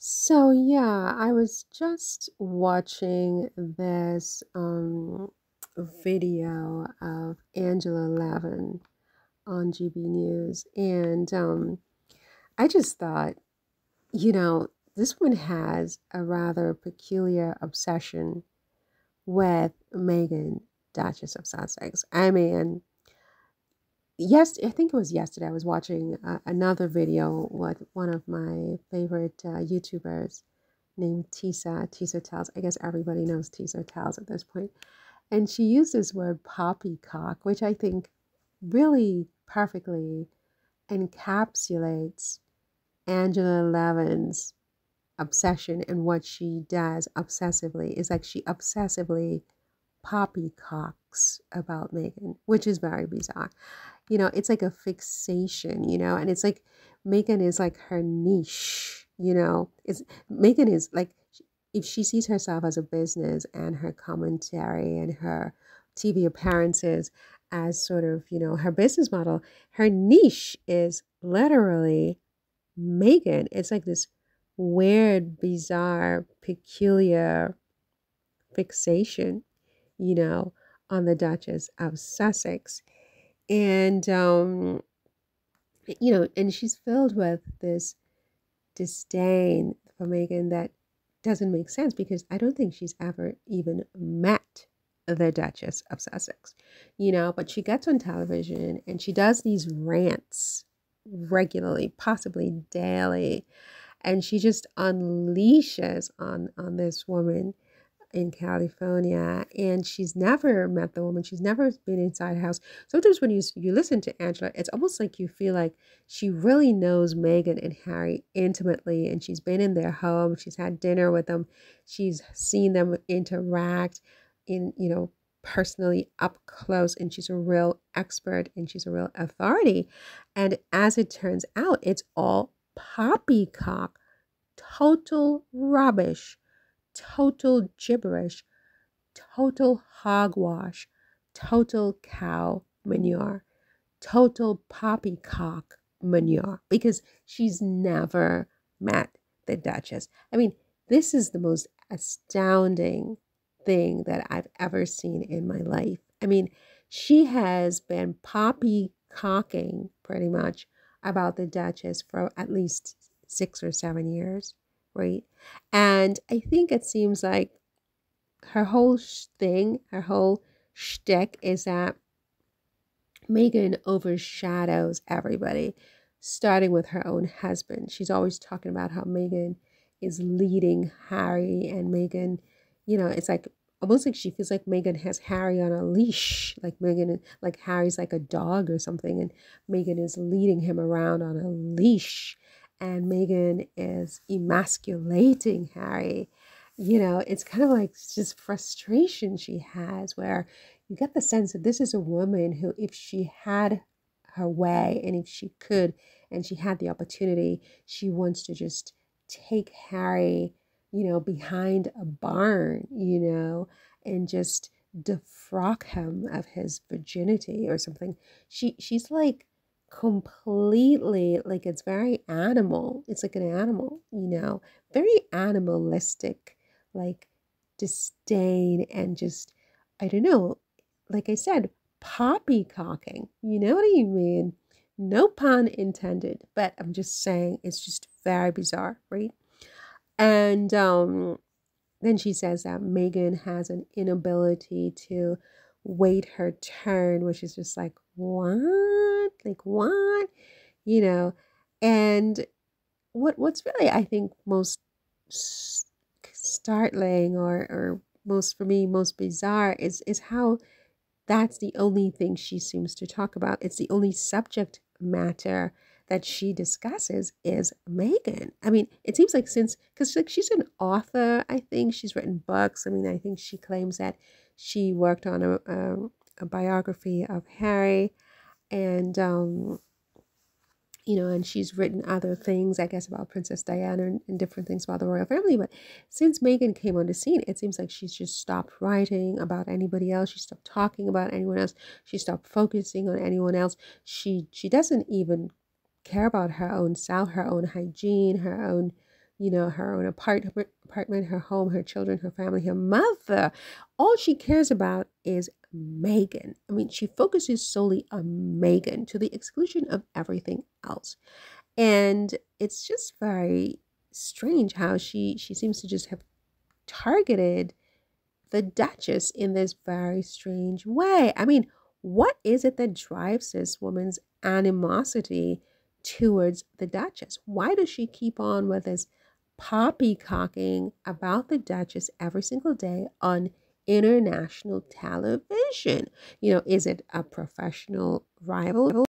So yeah, I was just watching this video of Angela Levin on GB News, and I just thought, this one has a rather peculiar obsession with Meghan, Duchess of Sussex. I mean, yes, I think it was yesterday. I was watching another video with one of my favorite YouTubers named Tisa Tells. I guess everybody knows Tisa Tells at this point. And she used this word poppycock, which I think really perfectly encapsulates Angela Levin's obsession and what she does obsessively. Is like she obsessively poppycocks about Meghan, which is very bizarre. It's like a fixation, and it's like Meghan is like her niche, It's Meghan is like, if she sees herself as a business and her commentary and her TV appearances as sort of, her business model, her niche is literally Meghan. It's like this weird, bizarre, peculiar fixation, you know, on the Duchess of Sussex. And and she's filled with this disdain for Meghan that doesn't make sense because I don't think she's ever even met the Duchess of Sussex, but she gets on television and she does these rants regularly, possibly daily, and she just unleashes on this woman in California, and she's never met the woman. She's never been inside her house. Sometimes when you listen to Angela, it's almost like you feel like she really knows Meghan and Harry intimately, and she's been in their home. She's had dinner with them. She's seen them interact in, personally up close, and she's a real expert and she's a real authority. And as it turns out, it's all poppycock, total rubbish, total gibberish, total hogwash, total cow manure, total poppycock manure, because she's never met the Duchess. I mean, this is the most astounding thing that I've ever seen in my life. I mean, she has been poppycocking pretty much about the Duchess for at least 6 or 7 years, right? And I think it seems like her whole thing, her whole shtick is that Meghan overshadows everybody, starting with her own husband. She's always talking about how Meghan is leading Harry, and Meghan, it's like almost like she feels like Meghan has Harry on a leash, like Meghan, like Harry's like a dog or something, and Meghan is leading him around on a leash, and Meghan is emasculating Harry. It's kind of like just frustration she has, where you get the sense that this is a woman who, if she had her way and if she could and she had the opportunity, she wants to just take Harry, behind a barn, and just defrock him of his virginity or something. She's like completely, like, it's very animal. It's like an animal, very animalistic, like disdain and just, I don't know, like I said, poppycocking. You know what I mean? No pun intended, but I'm just saying it's just very bizarre, right? And then she says that Meghan has an inability to wait her turn, which is just like, what? Like, what? You know, and what's really, I think, most startling, or most, for me, most bizarre is how that's the only thing she seems to talk about. It's the only subject matter that she discusses is Meghan. I mean, it seems like, since, because like she's an author, I think she's written books. I mean, I think she claims that she worked on a biography of Harry, and and she's written other things, I guess, about Princess Diana and different things about the royal family. But since Meghan came on the scene, it seems like she's just stopped writing about anybody else. She stopped talking about anyone else. She stopped focusing on anyone else. She doesn't even care about her own self, her own hygiene, her own, her own apartment, her home, her children, her family, her mother. All she cares about is Meghan. I mean, she focuses solely on Meghan to the exclusion of everything else. And it's just very strange how she seems to just have targeted the Duchess in this very strange way. I mean, what is it that drives this woman's animosity towards the Duchess? Why does she keep on with this poppycocking about the Duchess every single day on international television? Is it a professional rival?